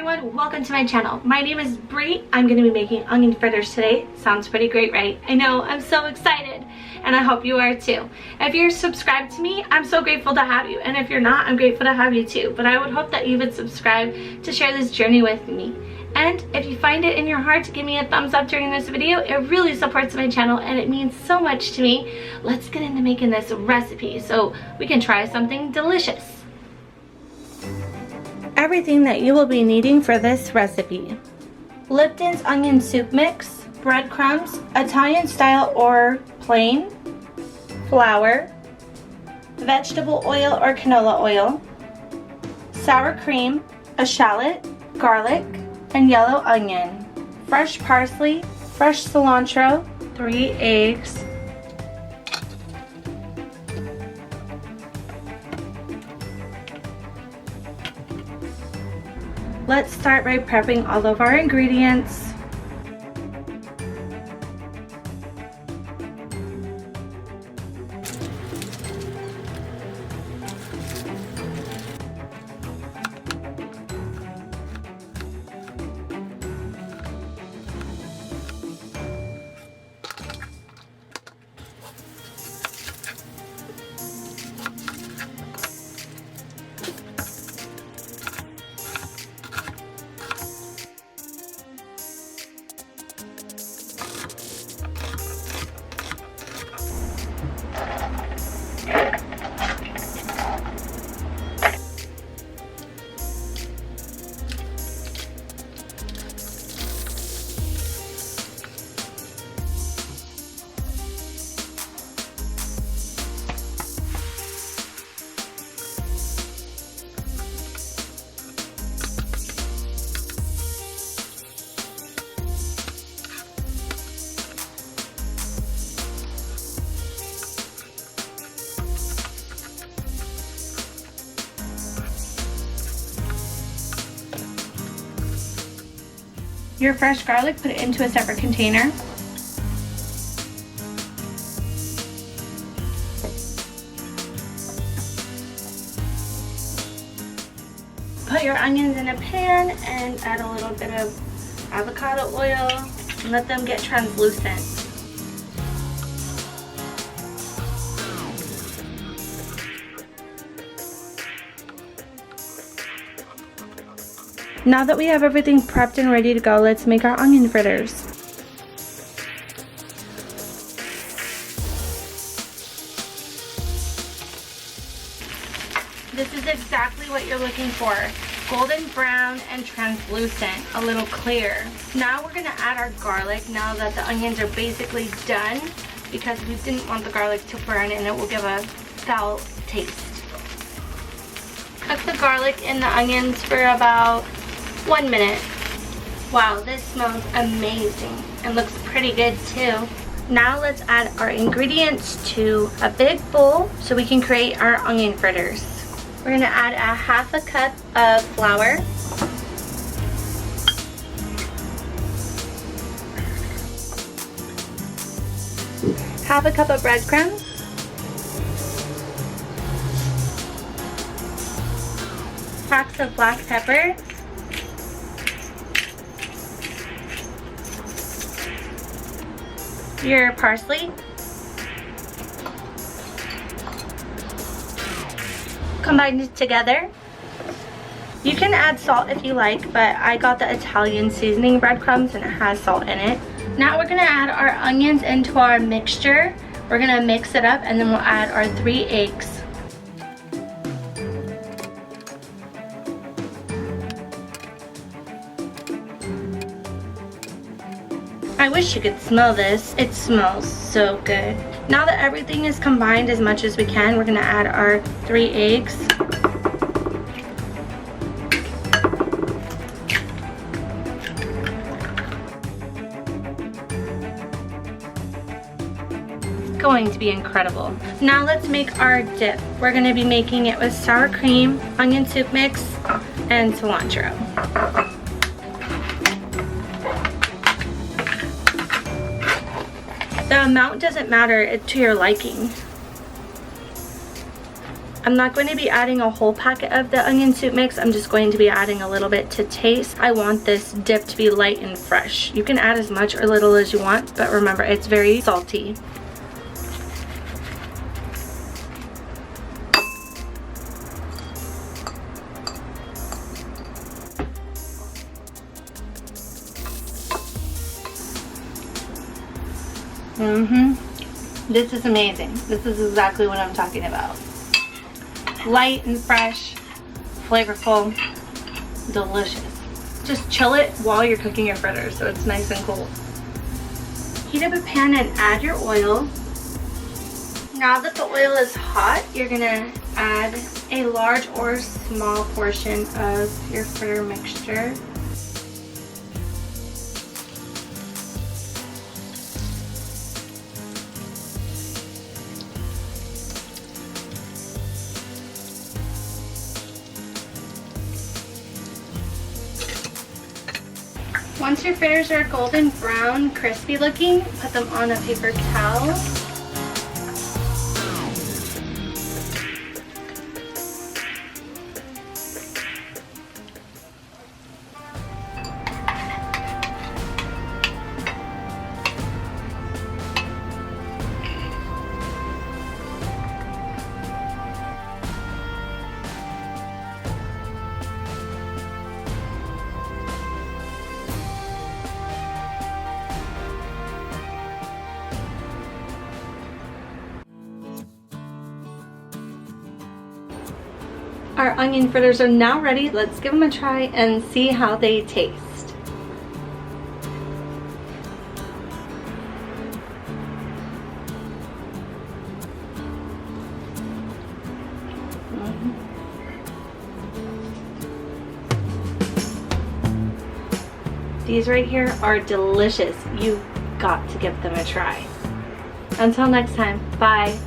everyone, welcome to my channel. My name is Bree. I'm going to be making onion fritters today. Sounds pretty great, right? I know, I'm so excited, and I hope you are too. If you're subscribed to me, I'm so grateful to have you, and if you're not, I'm grateful to have you too. But I would hope that you would subscribe to share this journey with me. And if you find it in your heart to give me a thumbs up during this video, it really supports my channel and it means so much to me. Let's get into making this recipe so we can try something delicious. Everything that you will be needing for this recipe: Lipton's onion soup mix, breadcrumbs, Italian style or plain, flour, vegetable oil or canola oil, sour cream, a shallot, garlic, and yellow onion, fresh parsley, fresh cilantro, 3 eggs, Let's start by prepping all of our ingredients. Your fresh garlic, put it into a separate container. Put your onions in a pan and add a little bit of avocado oil and let them get translucent. Now that we have everything prepped and ready to go, let's make our onion fritters. This is exactly what you're looking for. Golden brown and translucent, a little clear. Now we're gonna add our garlic now that the onions are basically done, because we didn't want the garlic to burn and it will give a foul taste. Cook the garlic and the onions for about 1 minute. Wow, this smells amazing and looks pretty good too. Now let's add our ingredients to a big bowl so we can create our onion fritters. We're gonna add a half a cup of flour, half a cup of breadcrumbs, packs of black pepper, your parsley, combine it together. You can add salt if you like, but I got the Italian seasoning breadcrumbs and it has salt in it. Now we're gonna add our onions into our mixture. We're gonna mix it up and then we'll add our 3 eggs. I wish you could smell this. It smells so good. Now that everything is combined as much as we can, we're gonna add our 3 eggs. It's going to be incredible. Now let's make our dip. We're gonna be making it with sour cream, onion soup mix, and cilantro. The amount doesn't matter, it's to your liking. I'm not going to be adding a whole packet of the onion soup mix. I'm just going to be adding a little bit to taste. I want this dip to be light and fresh. You can add as much or little as you want, but remember, it's very salty. This is amazing. This is exactly what I'm talking about. Light and fresh, flavorful, delicious. Just chill it while you're cooking your fritters so it's nice and cool. Heat up a pan and add your oil. Now that the oil is hot, you're gonna add a large or small portion of your fritter mixture. Once your fritters are golden brown, crispy looking, put them on a paper towel. Our onion fritters are now ready. Let's give them a try and see how they taste. These right here are delicious. You've got to give them a try. Until next time, bye.